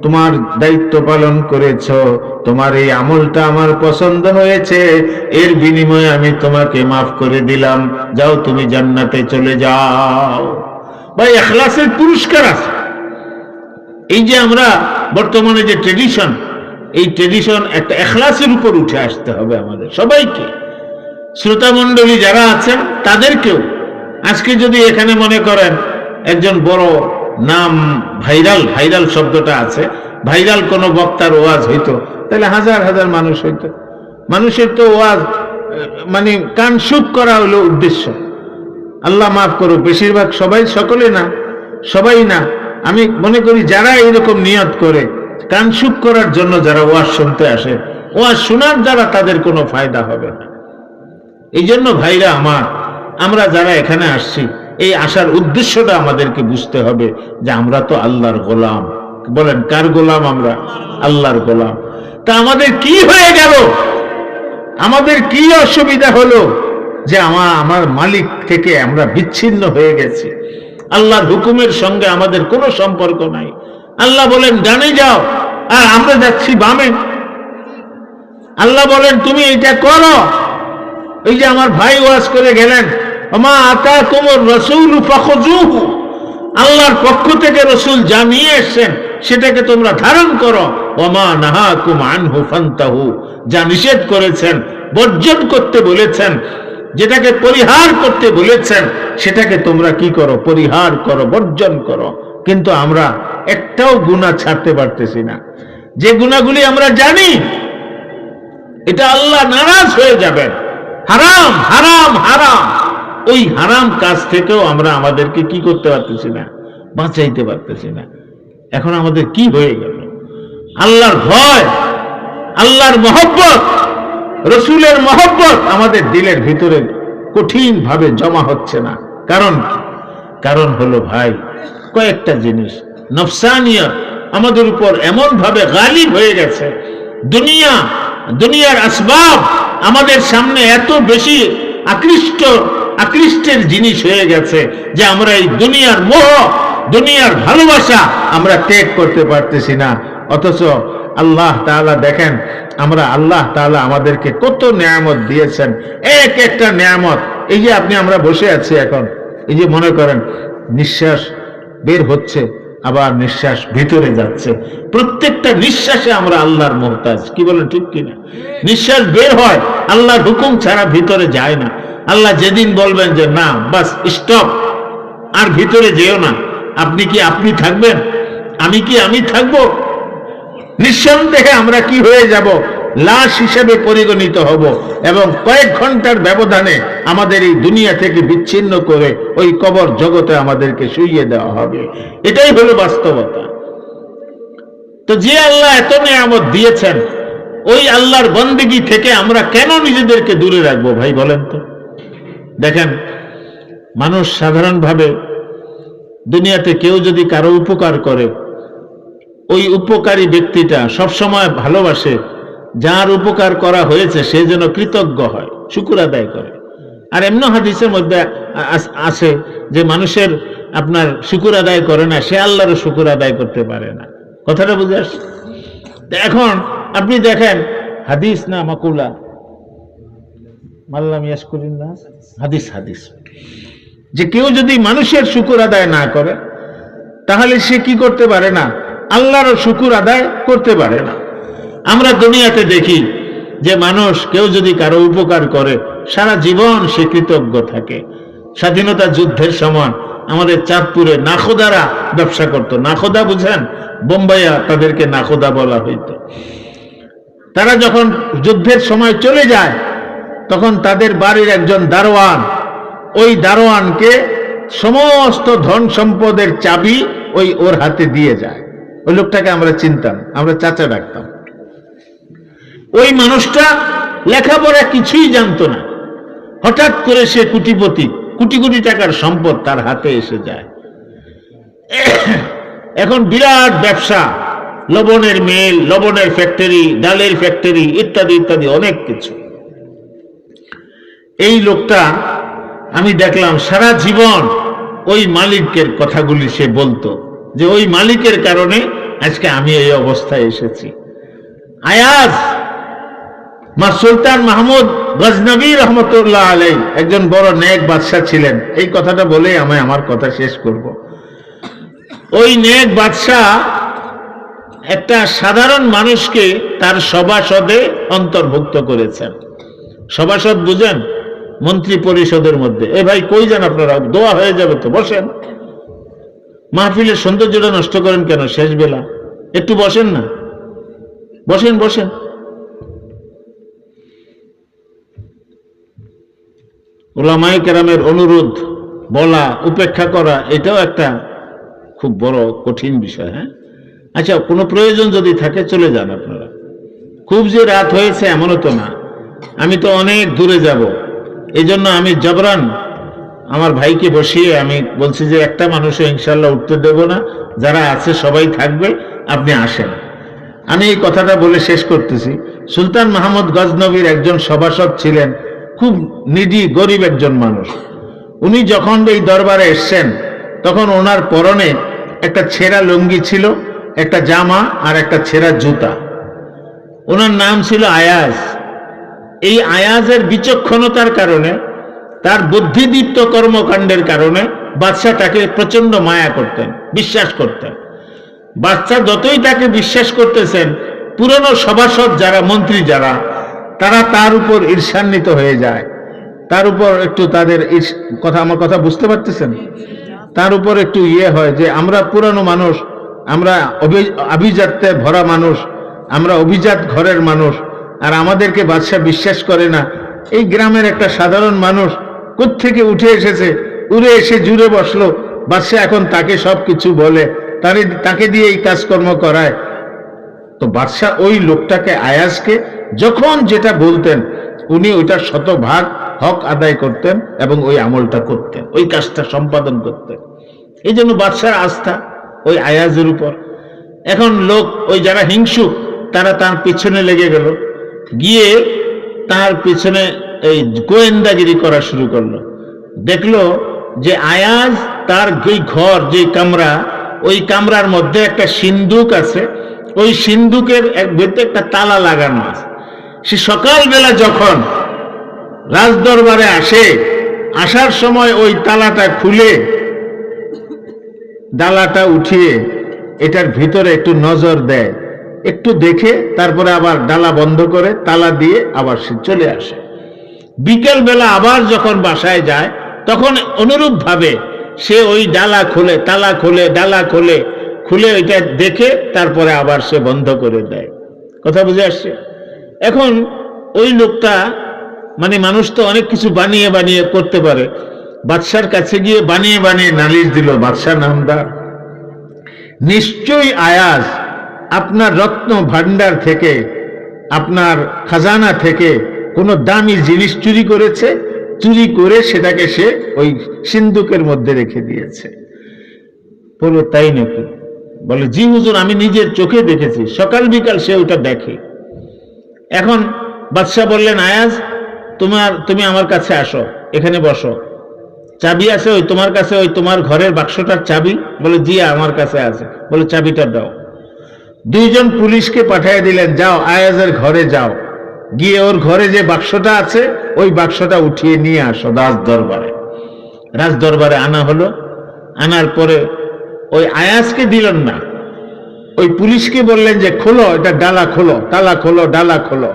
তোমার দায়িত্ব পালন করেছ, তোমার এই আমলটা আমার পছন্দ হয়েছে, এর বিনিময়ে আমি তোমাকে মাফ করে দিলাম, যাও তুমি জান্নাতে চলে যাও। ভাই, ইখলাসের পুরস্কার আছে। এই যে আমরা বর্তমানে যে ট্রেডিশন, এই ট্রেডিশন একটা ইখলাসের উপর উঠে আসতে হবে আমাদের সবাইকে। শ্রোতা মণ্ডলী যারা আছেন তাদেরকেও আজকে যদি এখানে মনে করেন একজন বড় নাম ভাইরাল শব্দটা আছে, ভাইরাল কোনো বক্তার ওয়াজ হইতো, তাহলে হাজার হাজার মানুষ হইতো। মানুষের তো ওয়াজ মানে কান সুখ করা হলো উদ্দেশ্য। আল্লাহ মাফ করুক, বেশিরভাগ সকলে না, সবাই না, আমি মনে করি যারা এরকম নিয়ত করে কান সুখ করার জন্য যারা ওয়াজ শুনতে আসে, ওয়াজ শোনার দ্বারা তাদের কোনো ফায়দা হবে না। এই জন্য ভাইরা আমার, আমরা যারা এখানে আসছি, এই আসার উদ্দেশ্যটা আমাদেরকে বুঝতে হবে যে আমরা তো আল্লাহর গোলাম। বলেন, কার গোলাম আমরা? আল্লাহর গোলাম। তা আমাদের কি হয়ে গেল? আমাদের কি অসুবিধা হলো যে আমার মালিক থেকে আমরা বিচ্ছিন্ন হয়ে গেছি? আল্লাহর হুকুমের সঙ্গে আমাদের কোনো সম্পর্ক নাই। আল্লাহ বলেন ডানে যাও, আর আমরা যাচ্ছি বামে। আল্লাহ বলেন তুমি এটা করো। এই যে আমার ভাই ওয়াজ করে গেলেন, ওমা আতাকুমুর রাসূলু ফাখুযুহু, আল্লাহর পক্ষ থেকে রাসূল যা নিয়ে এসেছেন সেটাকে তোমরা ধারণ করো। ওমা নাহাকুম আনহু ফান্তাহু, যা নিষেধ করেছেন, বর্জন করতে বলেছেন, যেটাকে পরিহার করতে বলেছেন, সেটাকে তোমরা কি করো? পরিহার করো, বর্জন করো। কিন্তু আমরা একটাও গুনাহ ছাড়তে পারতেছি না। যে গুনাহগুলি আমরা জানি এটা আল্লাহ নারাজ হয়ে যাবেন, হারাম হারাম হারাম, ওই হারাম কাজ থেকেও আমরা আমাদেরকে কি করতে পারতেছি না? বাঁচাইতে পারতেছি না। এখন আমাদের কি হয়ে গেল? আল্লাহর ভয়, আল্লাহর মহব্বত, রসুলের মহব্বত আমাদের দিলের ভিতরে কঠিন ভাবে জমা হচ্ছে না। কারণ হলো ভাই, কয়েকটা জিনিস। নফসানিয়ত আমাদের উপর এমন ভাবে গালিব হয়ে গেছে, দুনিয়ার আসবাব আমাদের সামনে এত বেশি আকৃষ্টের জিনিস হয়ে গেছে যে আমরা এই দুনিয়ার মোহ, দুনিয়ার ভালোবাসা আমরা ত্যাগ করতে পারতেছি না। অথচ আল্লাহ তাআলা দেখেন, আল্লাহ তাআলা আমাদেরকে কত নিয়ামত দিয়েছেন, এক একটা নিয়ামত। এই যে আমরা বসে আছি এখন, এই যে মনে করেন নিঃশ্বাস বের হচ্ছে, আবার নিঃশ্বাস ভিতরে যাচ্ছে, প্রত্যেকটা নিঃশ্বাসে আমরা আল্লাহর মুহতাজ। কি বলেন, ঠিক কিনা? নিঃশ্বাস বের হয়, আল্লাহর হুকুম ছাড়া ভিতরে যায় না। আল্লাহ যেদিন বলবেন যে না, বাস স্টপ, আর ভিতরে যেও না, আপনি থাকবেন, আমি থাকবো, নিঃসন্দেহে আমরা কি হয়ে যাব? লাশ হিসেবে পরিগণিত হব, এবং কয়েক ঘন্টার ব্যবধানে আমাদের এই দুনিয়া থেকে বিচ্ছিন্ন করে ওই কবর জগতে আমাদেরকে শুইয়ে দেওয়া হবে। এটাই হলো বাস্তবতা। তো যে আল্লাহ এত নিয়ামত দিয়েছেন, ওই আল্লাহর বন্দেগী থেকে আমরা কেন নিজেদেরকে দূরে রাখবো? ভাই বলেন তো। দেখেন, মানুষ সাধারণভাবে দুনিয়াতে কেউ যদি কারো উপকার করে, ওই উপকারী ব্যক্তিটা সবসময় ভালোবাসে যার উপকার করা হয়েছে সে যেন কৃতজ্ঞ হয়, শুকর আদায় করে। আর এমন হাদিসের মধ্যে আছে যে মানুষের শুকর আদায় করে না, সে আল্লাহরও শুকর আদায় করতে পারে না। কথাটা বুঝে আসছে? এখন আপনি দেখেন, হাদিস না মাকুলা, মাল্লাম ইয়াশকুরিন নাস, হাদিস যে কেউ যদি মানুষের শুকর আদায় না করে তাহলে সে কি করতে পারে না? আল্লাহরও শুকর আদায় করতে পারে না। আমরা দুনিয়াতে দেখি যে মানুষ কেউ যদি কারো উপকার করে সারা জীবন সে কৃতজ্ঞ থাকে। স্বাধীনতা যুদ্ধের সময় আমাদের চাঁদপুরে নাখোদারা ব্যবসা করত। নাখোদা বুঝেন? বোম্বাইয়া তাদেরকে নাখোদা বলা হইতো। তারা যখন যুদ্ধের সময় চলে যায় তখন তাদের বাড়ির একজন দারোয়ান, ওই দারোয়ানকে সমস্ত ধন সম্পদের চাবি ওর হাতে দিয়ে যায়। ওই লোকটাকে আমরা চিনতাম, আমরা চাচা ডাকতাম। ওই মানুষটা লেখাপড়া কিছুই জানতো না, হঠাৎ করে সে কোটিপতি, কোটি কোটি টাকার সম্পদ তার হাতে এসে যায়। এখন বিরাট ব্যবসা, লবণের মিল, লবণের ফ্যাক্টরি, ডালের ফ্যাক্টরি, ইত্যাদি ইত্যাদি অনেক কিছু। এই লোকটা আমি দেখলাম সারা জীবন ওই মালিকের কথাগুলি সে বলতো, যে ওই মালিকের কারণে আজকে আমি এই অবস্থায় এসেছি। আয়াজ মা সুলতান মাহমুদ গজনবী রহমতুল্লাহ আলাইহি একজন বড় নেক বাদশাহ ছিলেন। এই কথাটা বলে আমি আমার কথা শেষ করব। ওই নেক বাদশাহ একটা সাধারণ মানুষকে তার সভাসদে অন্তর্ভুক্ত করেছেন। সভাসদ বুঝেন? মন্ত্রী পরিষদের মধ্যে। এ ভাই কই যান আপনারা? দোয়া হয়ে যাবে তো, বসেন। মাহফিলের সৌন্দর্যটা নষ্ট করেন কেন শেষ বেলা? একটু বসেন না, বসেন বসেন। উলামায়ে কেরামের অনুরোধ বলা, উপেক্ষা করা, এটাও একটা খুব বড় কঠিন বিষয়। হ্যাঁ, আচ্ছা, কোনো প্রয়োজন যদি থাকে চলে যান আপনারা। খুব যে রাত হয়েছে এমনও তো না, আমি তো অনেক দূরে যাব। এই জন্য আমি জবরান আমার ভাইকে বসিয়ে আমি বলছি যে একটা মানুষও ইনশাল্লাহ উঠতে দেব না, যারা আছে সবাই থাকবে, আপনি আসেন। আমি এই কথাটা বলে শেষ করতেছি। সুলতান মাহমুদ গজনবীর একজন সভাসদ ছিলেন, খুব নিডি, গরিব একজন মানুষ। উনি যখন এই দরবারে এসছেন তখন ওনার পরনে একটা ছেঁড়া লুঙ্গি ছিল, একটা জামা আর একটা ছেঁড়া জুতা। ওনার নাম ছিল আয়াজ। এই আয়াজের বিচক্ষণতার কারণে, তার বুদ্ধিদীপ্ত কর্মকাণ্ডের কারণে বাদশাহ তাকে প্রচন্ড মায়া করতেন, বিশ্বাস করতেন। বাদশাহ যতই তাকে বিশ্বাস করতেছেন, পুরনো সভাসদ যারা, মন্ত্রী যারা, তারা তার উপর ঈর্ষান্বিত হয়ে যায়। তার উপর একটু তাদের কথা, আমার কথা বুঝতে পারতেছেন? তার উপর একটু হয় যে আমরা পুরানো মানুষ, আমরা আভিজাত্যে ভরা মানুষ, আমরা অভিজাত ঘরের মানুষ, আর আমাদেরকে বাদশাহ বিশ্বাস করে না। এই গ্রামের একটা সাধারণ মানুষ কোত্থেকে উঠে এসেছে, উড়ে এসে জুড়ে বসলো, বাদশাহ এখন তাকে সব কিছু বলে, তাকে দিয়ে এই কাজকর্ম করায়। তো বাদশাহ ওই লোকটাকে, আয়াজকে, যখন যেটা বলতেন উনি ওইটার শতভাগ হক আদায় করতেন এবং ওই আমলটা করতেন, ওই কাজটা সম্পাদন করতেন। এই জন্য বাদশার আস্থা ওই আয়াজের উপর। এখন লোক, ওই যারা হিংসুক, তারা তার পিছনে লেগে গেল, গিয়ে তার পিছনে এই গোয়েন্দাগিরি করা শুরু করলো। দেখলো যে আয়াজ তার যেই ঘর, যে কামরা, ওই কামরার মধ্যে একটা সিন্দুক আছে, ওই সিন্দুকের ভিতরে একটা তালা লাগানো আছে। সে সকালবেলা যখন রাজদরবারে আসে, আসার সময় ওই তালাটা খুলে, ডালাটা উঠিয়ে এটার ভিতরে একটু নজর দেয়, একটু দেখে তারপরে আবার ডালা বন্ধ করে তালা দিয়ে আবার সে চলে আসে। বিকেল বেলা আবার যখন বাসায় যায়, তখন অনুরূপ ভাবে সে ওই ডালা খোলে, তালা খোলে, ডালা খোলে, খুলে ওইটা দেখে তারপরে আবার সে বন্ধ করে দেয়। কথা বুঝে আসছে? এখন ওই লোকটা, মানে মানুষ তো অনেক কিছু বানিয়ে বানিয়ে করতে পারে, বাদশার কাছে গিয়ে বানিয়ে বানিয়ে নালিশ দিল। বাদশাহ নামদার, নিশ্চয়ই আয়াজ আপনার রত্ন ভান্ডার থেকে, আপনার খাজানা থেকে কোনো দামি জিনিস চুরি করেছে, চুরি করে সেটাকে সে ওই সিন্দুকের মধ্যে রেখে দিয়েছে। বলল তাই নাকি? বলে জি হুজুর, আমি নিজের চোখে দেখেছি, সকাল বিকাল সে ওটা দেখে। এখন বাদশাহ বললেন, আয়াজ তুমি আমার কাছে আসো, এখানে বসো, চাবি আছে ওই তোমার কাছে, ওই তোমার ঘরের বাক্সটার চাবি? বলে জি আমার কাছে আছে। বলে চাবিটা দাও। দুইজন পুলিশকে পাঠিয়ে দিলেন, যাও আয়াজের ঘরে যাও, গিয়ে ওর ঘরে যে বাক্সটা আছে ওই বাক্সটা উঠিয়ে নিয়ে আসো রাজদরবারে। রাজদরবারে আনা হলো। আনার পরে ওই আয়াজকে দিলেন না, ওই পুলিশকে বললেন যে খোলো, এটা ডালা খোলো, তালা খোলো, ডালা খোলো।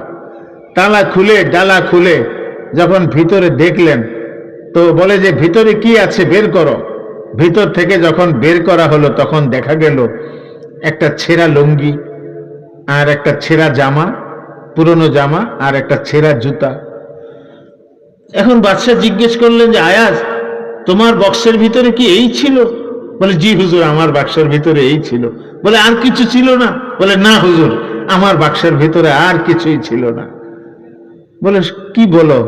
তালা খুলে, ডালা খুলে যখন ভিতরে দেখলেন, তো বলে যে ভিতরে কি আছে বের করো। ভিতর থেকে যখন বের করা হলো, তখন দেখা গেল একটা ছেঁড়া লুঙ্গি আর একটা ছেঁড়া জামা, পুরনো জামা, আর একটা ছেঁড়া জুতা। এখন বাদশাহ জিজ্ঞেস করলেন যে আয়াজ, তোমার বক্সের ভিতরে কি এই ছিল? বলে জি হুজুর, আমার বাক্সের ভিতরে এই ছিল। বলে আর কিছু ছিল না? বলে না হুজুর, আমার বাক্সের ভিতরে আর কিছুই ছিল না। বলে কি বলো?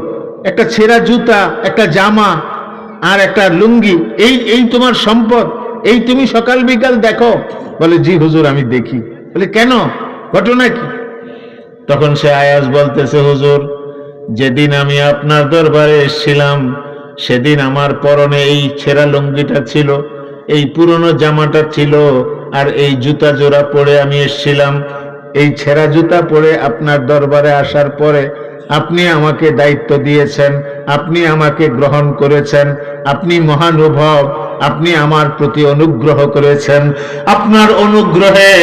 একটা ছেঁড়া জুতা, একটা জামা আর একটা লুঙ্গি, এই তোমার সম্পদ? এই তুমি সকাল বিকাল দেখো? বলে জি হুজুর, আমি দেখি। বলে কেন, ঘটনা কি? তখন সে আয়াজ বলতেছে, হুজুর যেদিন আমি আপনার দরবারে এসেছিলাম সেদিন আমার পরনে এই ছেঁড়া লুঙ্গিটা ছিল, এই পুরনো জামাটা ছিল, আর এই জুতা জোড়া পরে আমি এসেছিলাম। এই ছেঁড়া জুতা পরে আপনার দরবারে আসার পরে আপনি আমাকে দায়িত্ব দিয়েছেন, আপনি আমাকে গ্রহণ করেছেন, আপনি মহানুভব, আপনি আমার প্রতি অনুগ্রহ করেছেন। আপনার অনুগ্রহে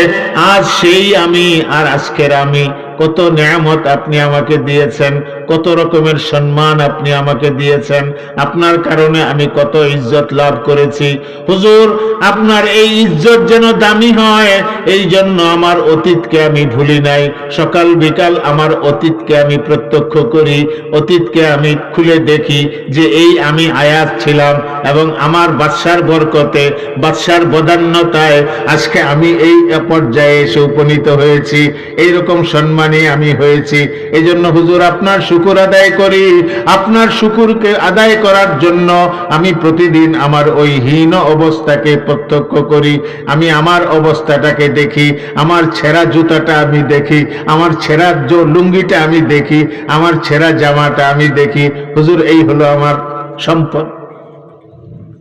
আজ সেই আমি আর আজকের আমি, কত নেয়ামত আপনি আমাকে দিয়েছেন, কত রকমের সম্মান আপনি আমাকে দিয়েছেন, আপনার কারণে আমি কত ইজ্জত লাভ করেছি। হুজুর আপনার এই ইজ্জত যেন দামি হয়, এই জন্য আমার অতীতকে আমি ভুলি নাই। সকাল বিকাল আমার অতীতকে আমি প্রত্যক্ষ করি, অতীতকে আমি খুলে দেখি যে এই আমি আয়াত ছিলাম, এবং আমার বাদশার বরকতে, বাদশার বদান্যতায় আজকে আমি এই পর্যায়ে এসে উপনীত হয়েছি, এইরকম সম্মান আমি হয়েছি। এই জন্য হুজুর আপনার শুকর আদায় করি। আপনার শুকরকে আদায় করার জন্য আমি প্রতিদিন আমার ওই হীন অবস্থাকে প্রত্যক্ষ করি, আমি আমার অবস্থাটাকে দেখি, আমার ছেঁড়া জুতাটা আমি দেখি, আমার ছেঁড়া লুঙ্গিটা আমি দেখি, আমার ছেঁড়া জামাটা আমি দেখি। হুজুর এই হলো আমার সম্পদ।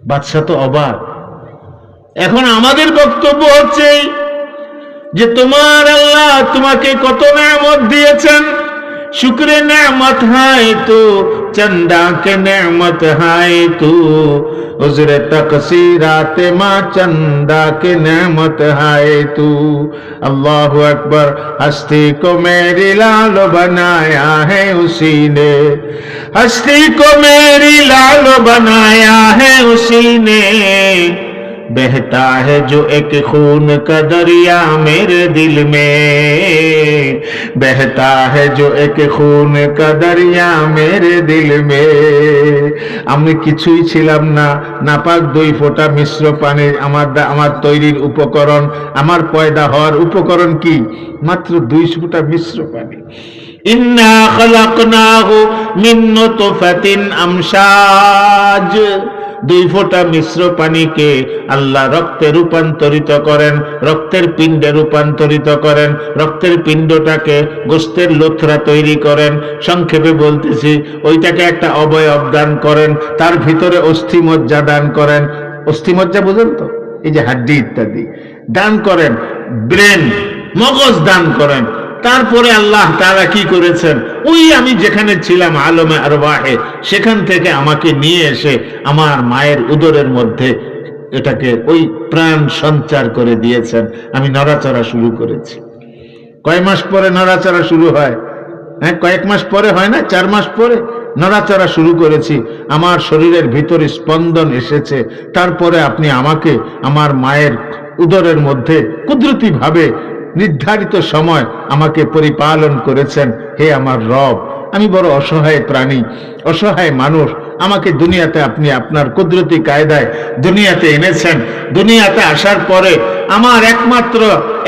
বাদশা তো অবাক। এখন আমাদের বক্তব্য হচ্ছে যে তোমার আল্লাহ তোমাকে কত নেয়ামত দিয়েছেন, শুকরে নেয়ামত হায় তু, চন্দা কে নেয়ামত হায় তু, উজরে তকসিরাতে মা চন্দা কে নেয়ামত হায় তু। अल्लाहु अकबर। हस्ती को मेरी लाल बनाया है उसी ने, हस्ती को मेरी लाल बनाया है उसी ने, बहता है जो एक खून का दरिया मेरे दिल में, बहता है जो एक खून का दरिया मेरे दिल में। আমি কিছুই ছিলাম না, নাপাক 2 ফোঁটা মিশ্র পানির আমার তৈরির উপকরণ, আমার পয়দা হওয়ার উপকরণ কি? মাত্র 2 ফোঁটা মিশ্র পানি। ইন্না খালাকনাহু মিন নুতফাতিন আমশাজ। 2 ফোঁটা মিশ্র পানিকে আল্লাহ রক্তে রূপান্তরিত করেন, রক্তের পিণ্ডে রূপান্তরিত করেন, রক্তের পিণ্ডটাকে গোশতের লোথরা তৈরি করেন। সংক্ষেপে বলতেছি, ওইটাকে একটা অবয়ব দান করেন, তার ভিতরে অস্থিমজ্জা দান করেন। অস্থিমজ্জা বুঝেন তো, এই যে হাড্ডি ইত্যাদি দান করেন, ব্রেন মগজ দান করেন। তারপরে আল্লাহ তাআলা কি করেছেন, ওই আমি যেখানে ছিলাম আলমে আরওয়াহে, সেখান থেকে আমাকে নিয়ে এসে আমার মায়ের উদরের মধ্যে এটাকে ওই প্রাণ সঞ্চার করে দিয়েছেন। আমি নড়াচড়া শুরু করেছি। কয় মাস পরে নড়াচড়া শুরু হয়? হ্যাঁ, কয়েক মাস পরে হয় না, 4 মাস পরে নড়াচড়া শুরু করেছি। আমার শরীরের ভিতরে স্পন্দন এসেছে। তারপরে আপনি আমাকে আমার মায়ের উদরের মধ্যে কুদরতি ভাবে নির্ধারিত সময় আমাকে পরিপালন করেছেন। হে আমার রব, আমি বড় অসহায় প্রাণী, অসহায় মানুষ। আমাকে দুনিয়াতে আপনি আপনার কুদরতি কায়দায় দুনিয়াতে এনেছেন। দুনিয়াতে আসার পরে আমার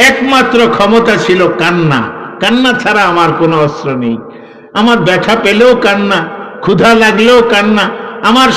একমাত্র ক্ষমতা ছিল কান্না। কান্না ছাড়া আমার কোনো অস্ত্র নেই। আমার ব্যথা পেলেও কান্না, ক্ষুধা লাগলেও কান্না। আমার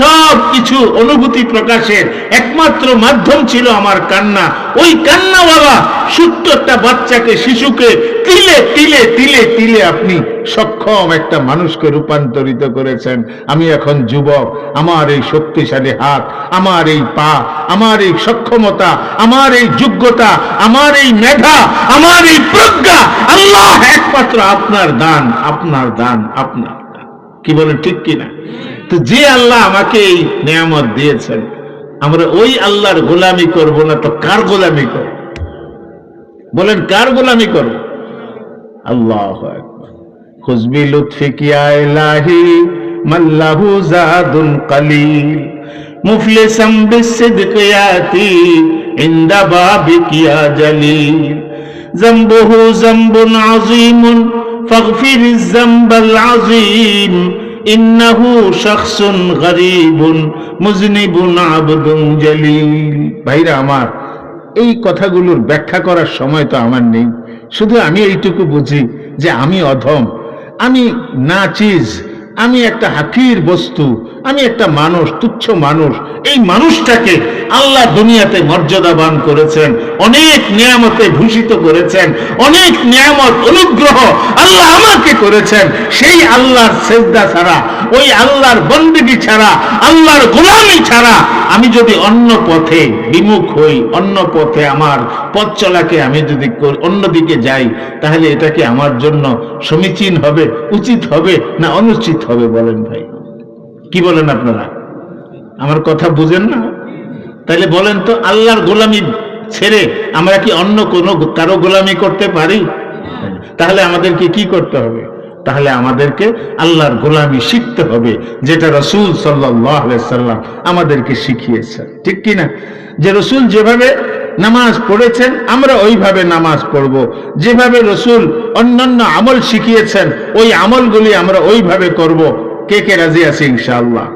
সব কিছু অনুভূতি প্রকাশের একমাত্র মাধ্যম ছিল আমার কান্না। ওই কান্নাওয়ালা ছোট্ট একটা বাচ্চাকে, শিশুকে তিলে তিলে তিলে তিলে আপনি সক্ষম একটা মানুষকে রূপান্তরিত করেছেন। আমি এখন যুবক, আমার এই শক্তিশালী হাত, আমার এই পা, আমার এই সক্ষমতা, আমার এই যোগ্যতা, আমার এই মেধা, আমার এই প্রজ্ঞা, আল্লাহ একমাত্র আপনার দান, আপনার দান, আপনার। কি বলেন, ঠিক কিনা? তো যে আল্লাহ আমাকে এই নিয়ামত দিয়েছেন, আমরা ওই আল্লাহর গোলামি করব না তো কার গোলামি করব? বলেন, কার গোলামি করব? আল্লাহু আকবার। খুজবি লুৎফি কিয়া ইলাহি মাল্লাহু জাদুন কলিল, মুফলিসাম বিসিদকিয়াতি ইনদা বাবিকিয়া জলিল, যমবুহু যমবুন আযীমুন ফাগফিরিজ যমবাল আযীম, ইন্নাহু শাখসুন গরীবুন মুযনিবুন আবদুন জলিল। ভাইরা আমার, এই কথাগুলোর ব্যাখ্যা করার সময় তো আমার নেই। শুধু আমি এইটুকু বুঝি যে আমি অধম, আমি নাচিজ, আমি একটা হাকির বস্তু, আমি একটা মানুষ, তুচ্ছ মানুষ। এই মানুষটাকে আল্লাহ দুনিয়াতে মর্যাদাবান করেছেন, অনেক নিয়ামতে ভূষিত করেছেন, অনেক নিয়ামত অনুগ্রহ আল্লাহ আমাকে করেছেন। সেই আল্লাহর সেজদা ছাড়া, ওই আল্লাহর বন্দেগী ছাড়া, আল্লাহর গোলামি ছাড়া আমি যদি অন্য পথে বিমুখ হই, অন্য পথে আমার পথ চলাকে আমি যদি অন্যদিকে যাই, তাহলে এটা কি আমার জন্য সমীচীন হবে, উচিত হবে না অনুচিত হবে? বলেন ভাই, কি বলেন আপনারা? আমার কথা বুঝেন না? তাহলে বলেন তো, আল্লাহর গোলামি ছেড়ে আমরা কি অন্য কোনো কারো গোলামি করতে পারি? তাহলে আমাদেরকে কি করতে হবে? তাহলে আমাদেরকে আল্লাহর গোলামি শিখতে হবে, যেটা রাসূল সাল্লাল্লাহু আলাইহি সাল্লাম আমাদেরকে শিখিয়েছেন। ঠিক কি না? যে রাসূল যেভাবে নামাজ পড়েছেন আমরা ওইভাবে নামাজ পড়ব, যেভাবে রাসূল অন্যান্য আমল শিখিয়েছেন ওই আমলগুলি আমরা ওইভাবে করব। কে কে রাজি আছে ইনশাআল্লাহ?